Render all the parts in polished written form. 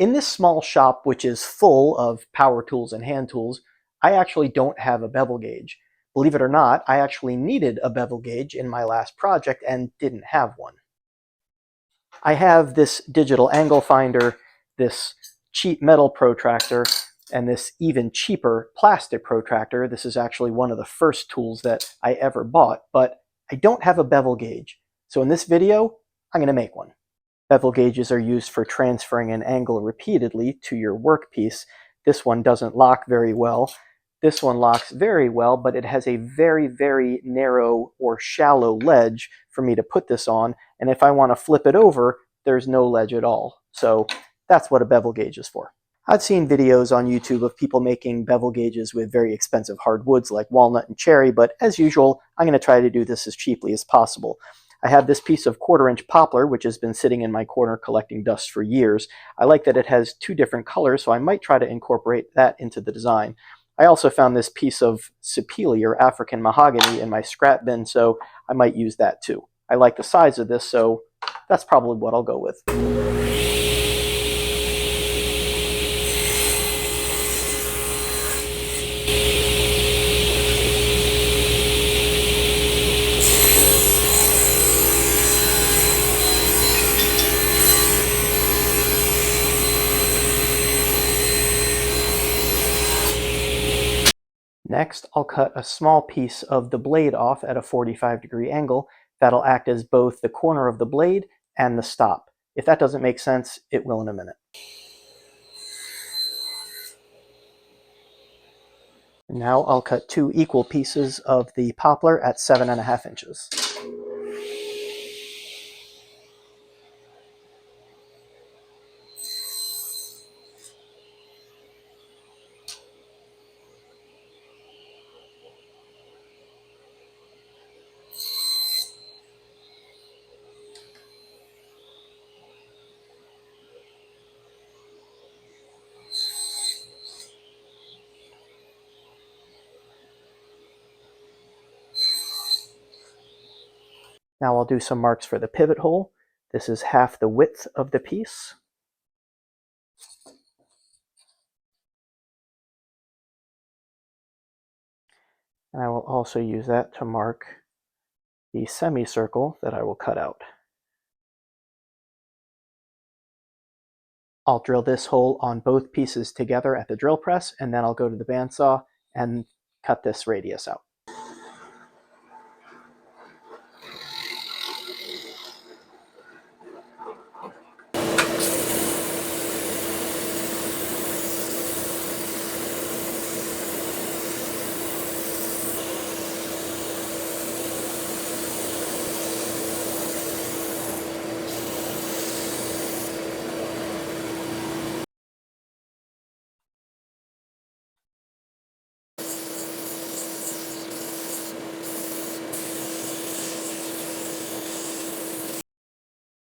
In this small shop, which is full of power tools and hand tools, I actually don't have a bevel gauge. Believe it or not, I actually needed a bevel gauge in my last project and didn't have one. I have this digital angle finder, this cheap metal protractor, and this even cheaper plastic protractor. This is actually one of the first tools that I ever bought, but I don't have a bevel gauge. So in this video, I'm going to make one. Bevel gauges are used for transferring an angle repeatedly to your workpiece. This one doesn't lock very well. This one locks very well, but it has a very, very narrow or shallow ledge for me to put this on. And if I want to flip it over, there's no ledge at all. So that's what a bevel gauge is for. I've seen videos on YouTube of people making bevel gauges with very expensive hardwoods like walnut and cherry, but as usual, I'm going to try to do this as cheaply as possible. I have this piece of 1/4-inch poplar, which has been sitting in my corner collecting dust for years. I like that it has 2 different colors, so I might try to incorporate that into the design. I also found this piece of sapele or African mahogany in my scrap bin, so I might use that too. I like the size of this, so that's probably what I'll go with. Next, I'll cut a small piece of the blade off at a 45-degree angle. That'll act as both the corner of the blade and the stop. If that doesn't make sense, it will in a minute. Now I'll cut 2 equal pieces of the poplar at 7.5 inches. Now I'll do some marks for the pivot hole. This is half the width of the piece. And I will also use that to mark the semicircle that I will cut out. I'll drill this hole on both pieces together at the drill press, and then I'll go to the bandsaw and cut this radius out.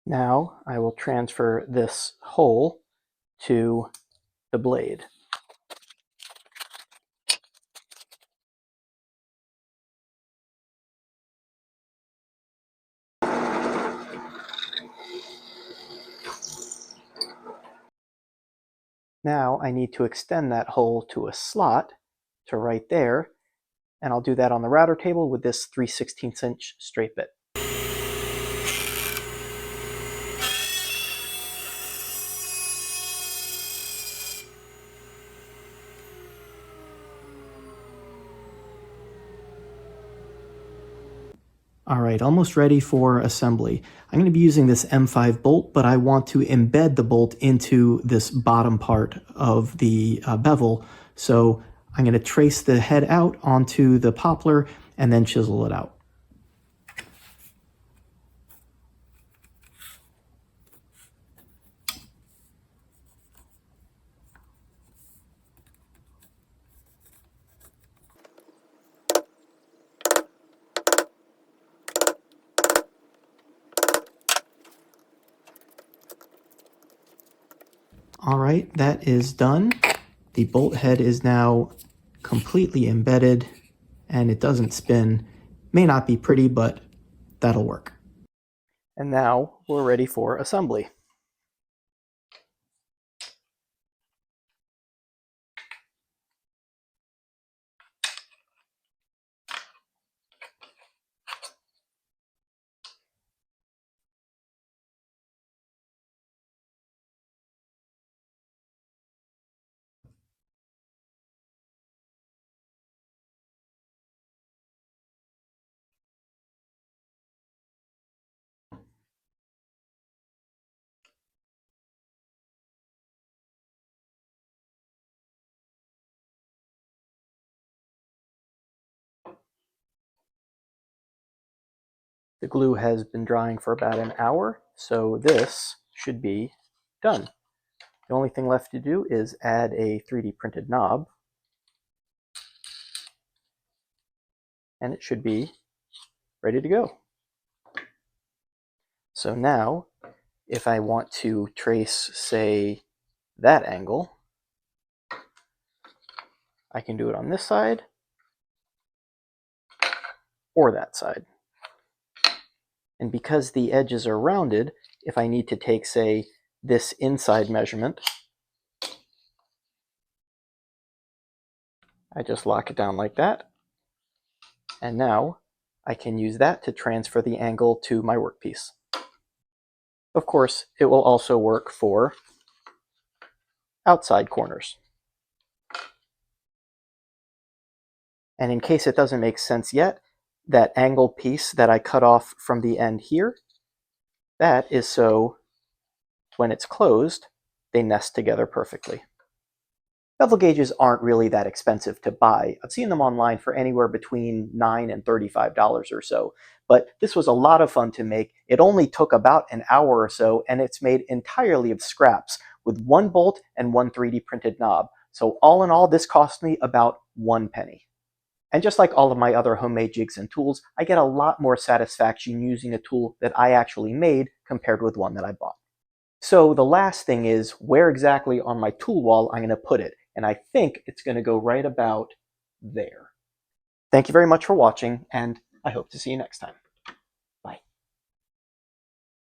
Now I will transfer this hole to the blade. Now I need to extend that hole to a slot to right there, and I'll do that on the router table with this 3/16 inch straight bit. All right, almost ready for assembly. I'm going to be using this M5 bolt, but I want to embed the bolt into this bottom part of the bevel. So I'm going to trace the head out onto the poplar and then chisel it out. All right, that is done. The bolt head is now completely embedded and it doesn't spin. May not be pretty, but that'll work. And now we're ready for assembly. The glue has been drying for about an hour, so this should be done. The only thing left to do is add a 3D printed knob, and it should be ready to go. So now, if I want to trace, say, that angle, I can do it on this side or that side. And because the edges are rounded, if I need to take, say, this inside measurement, I just lock it down like that. And now I can use that to transfer the angle to my workpiece. Of course, it will also work for outside corners. And in case it doesn't make sense yet, that angle piece that I cut off from the end here, that is so when it's closed, they nest together perfectly. Bevel gauges aren't really that expensive to buy. I've seen them online for anywhere between $9 and $35 or so. But this was a lot of fun to make. It only took about an hour or so, and it's made entirely of scraps with one bolt and one 3D printed knob. So all in all, this cost me about 1 penny. And just like all of my other homemade jigs and tools, I get a lot more satisfaction using a tool that I actually made compared with one that I bought. So the last thing is where exactly on my tool wall I'm going to put it. And I think it's going to go right about there. Thank you very much for watching, and I hope to see you next time.